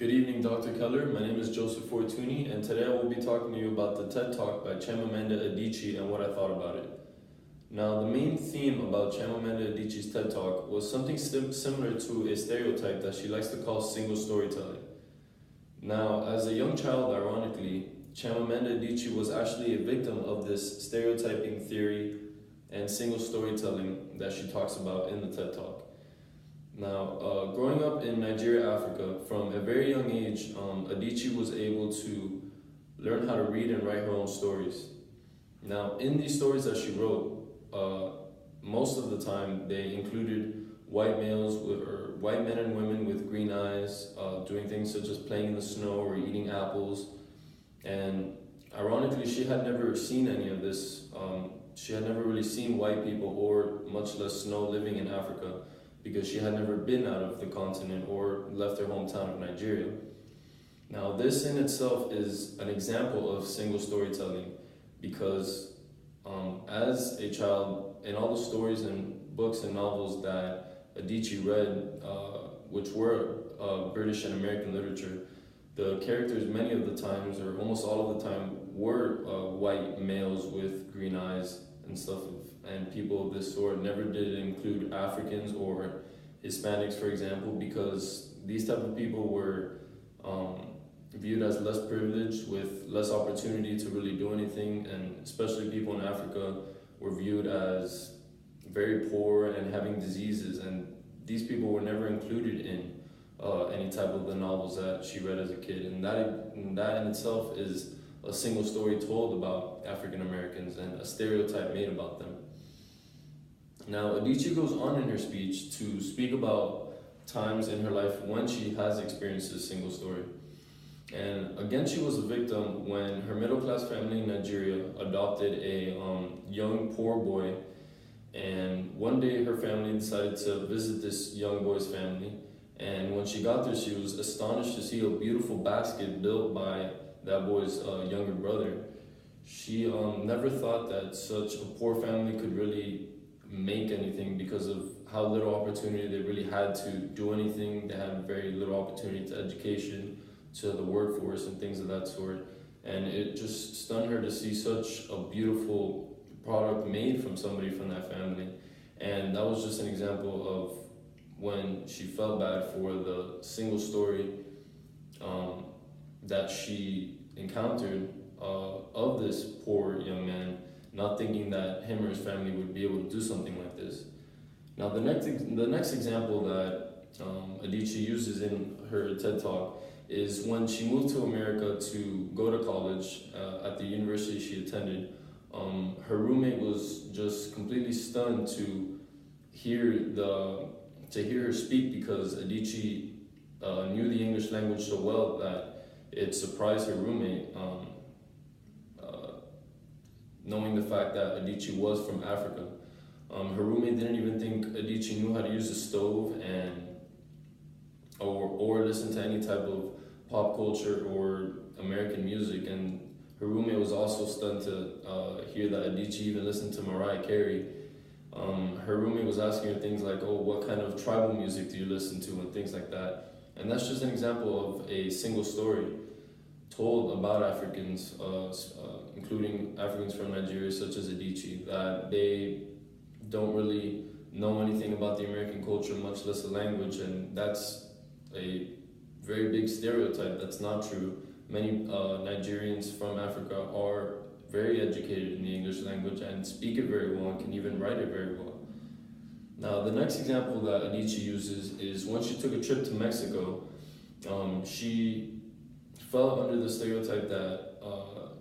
Good evening, Dr. Keller. My name is Joseph Fortuny, and today I will be talking to you about the TED Talk by Chamamanda Adichi and what I thought about it. Now, the main theme about Chamamanda Adichi's TED Talk was something similar to a stereotype that she likes to call single storytelling. Now, as a young child, ironically, Chamamanda Adichi was actually a victim of this stereotyping theory and single storytelling that she talks about in the TED Talk. Now, growing up in Nigeria, Africa, from a very young age, Adichi was able to learn how to read and write her own stories. Now, in these stories that she wrote, most of the time they included white men and women with green eyes, doing things such as playing in the snow or eating apples. And ironically, she had never seen any of this. She had never really seen white people or much less snow living in Africa, because she had never been out of the continent or left her hometown of Nigeria. Now, this in itself is an example of single storytelling, because as a child, in all the stories and books and novels that Adichi read, which were British and American literature, the characters many of the times, or almost all of the time, were white males with green eyes and stuff, and people of this sort. Never did include Africans or Hispanics, for example, because these type of people were viewed as less privileged, with less opportunity to really do anything, and especially people in Africa were viewed as very poor and having diseases, and these people were never included in any type of the novels that she read as a kid, and that in itself is a single story told about African Americans and a stereotype made about them. Now, Adichi goes on in her speech to speak about times in her life when she has experienced this single story. And again, she was a victim when her middle-class family in Nigeria adopted a young poor boy, and one day her family decided to visit this young boy's family, and when she got there, she was astonished to see a beautiful basket built by that boy's younger brother. She never thought that such a poor family could really make anything, because of how little opportunity they really had to do anything. They had very little opportunity to education, to the workforce, and things of that sort. And it just stunned her to see such a beautiful product made from somebody from that family. And that was just an example of when she felt bad for the single story that she encountered of this poor young man, not thinking that him or his family would be able to do something like this. Now, the next example that Adichi uses in her TED Talk is when she moved to America to go to college at the university she attended. Her roommate was just completely stunned to hear her speak, because Adichi knew the English language so well that it surprised her roommate, knowing the fact that Adichi was from Africa. Her roommate didn't even think Adichi knew how to use a stove or listen to any type of pop culture or American music, and her roommate was also stunned to hear that Adichi even listened to Mariah Carey. Her roommate was asking her things like, oh, what kind of tribal music do you listen to, and things like that. And that's just an example of a single story told about Africans, including Africans from Nigeria, such as Adichi, that they don't really know anything about the American culture, much less the language, and that's a very big stereotype. That's not true. Many Nigerians from Africa are very educated in the English language and speak it very well and can even write it very well. Now, the next example that Adichi uses is when she took a trip to Mexico. She fell under the stereotype that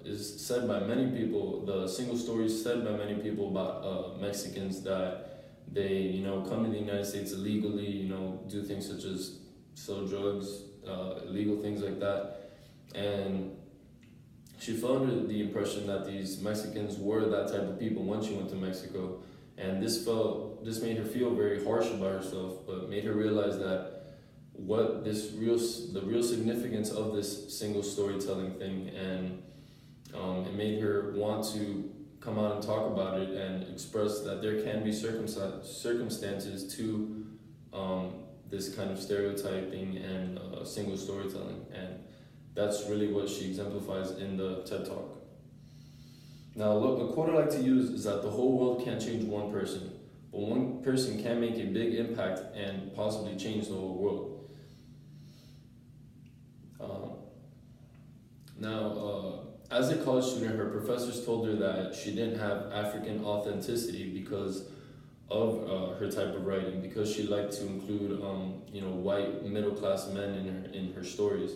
is said by many people, the single stories said by many people about Mexicans, that they, come to the United States illegally, do things such as sell drugs, illegal things like that. And she fell under the impression that these Mexicans were that type of people when she went to Mexico. And this made her feel very harsh about herself, but made her realize that the real significance of this single storytelling thing, and it made her want to come out and talk about it and express that there can be circumstances to this kind of stereotyping and single storytelling, and that's really what she exemplifies in the TED Talk. Now, look, a quote I like to use is that the whole world can't change one person, but one person can make a big impact and possibly change the whole world. As a college student, her professors told her that she didn't have African authenticity because of her type of writing, because she liked to include, white middle-class men in her stories.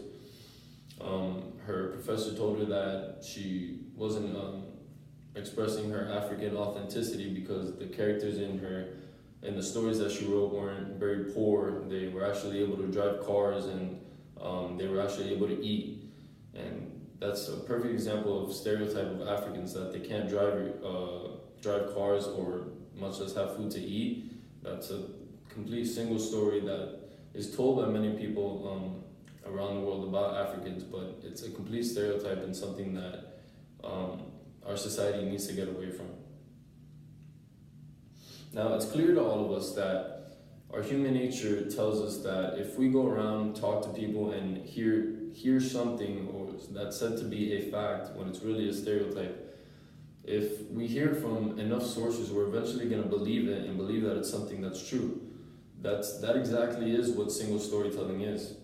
Her professor told her that she wasn't expressing her African authenticity because the characters in the stories that she wrote weren't very poor. They were actually able to drive cars, and they were actually able to eat. And that's a perfect example of stereotype of Africans, that they can't drive cars or much less have food to eat. That's a complete single story that is told by many people around the world about Africans, but it's a complete stereotype and something that our society needs to get away from. Now, it's clear to all of us that our human nature tells us that if we go around, talk to people, and hear something or that's said to be a fact when it's really a stereotype, if we hear it from enough sources, we're eventually going to believe it and believe that it's something that's true. That exactly is what single storytelling is.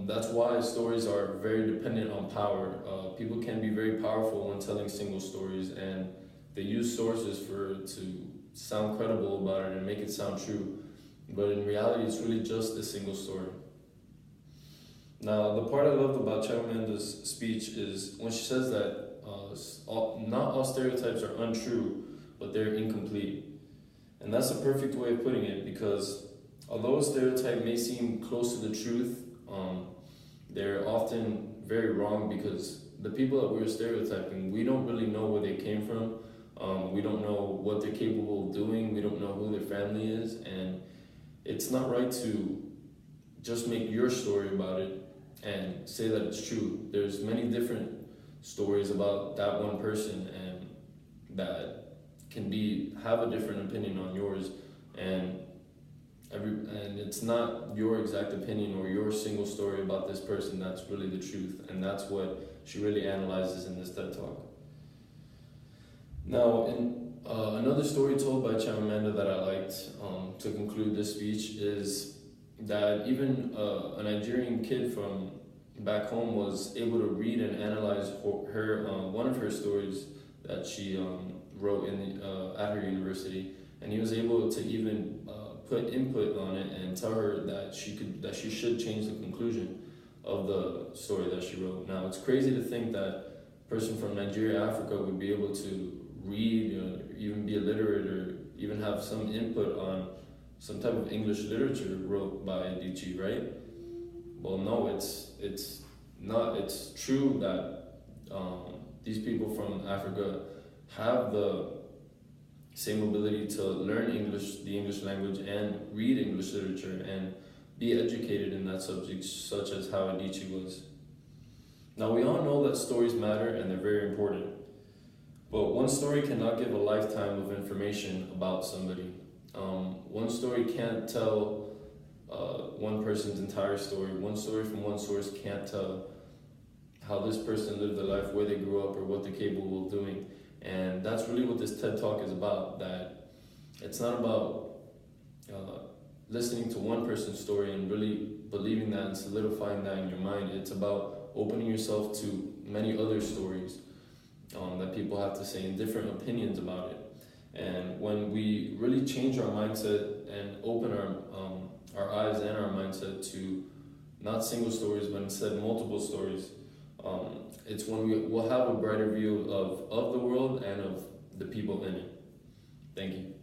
That's why stories are very dependent on power. People can be very powerful when telling single stories, and they use sources to sound credible about it and make it sound true. But in reality, it's really just a single story. Now, the part I loved about Chamamanda's speech is when she says that not all stereotypes are untrue, but they're incomplete. And that's a perfect way of putting it, because although a stereotype may seem close to the truth, they're often very wrong, because the people that we're stereotyping, we don't really know where they came from. We don't know what they're capable of doing. We don't know who their family is. And it's not right to just make your story about it and say that it's true. There's many different stories about that one person, and that can have a different opinion on yours, and it's not your exact opinion or your single story about this person that's really the truth, and that's what she really analyzes in this TED Talk. Now, in another story told by Chamamanda that I liked to conclude this speech is that even a Nigerian kid from back home was able to read and analyze one of her stories that she wrote at her university, and he was able to even put input on it and tell her that she should change the conclusion of the story that she wrote. Now, it's crazy to think that a person from Nigeria, Africa, would be able to read, even be illiterate, or even have some input on some type of English literature wrote by Adichi, right? Well, no, it's not. It's true that these people from Africa have the same ability to learn English, the English language, and read English literature and be educated in that subject, such as how Adichi was. Now, we all know that stories matter and they're very important, but one story cannot give a lifetime of information about somebody. One story can't tell one person's entire story. One story from one source can't tell how this person lived their life, where they grew up, or what they're capable of doing. And that's really what this TED Talk is about, that it's not about listening to one person's story and really believing that and solidifying that in your mind. It's about opening yourself to many other stories that people have to say and different opinions about it. And when we really change our mindset and open our eyes and our mindset to not single stories, but instead multiple stories, it's when we will have a brighter view of the world and of the people in it. Thank you.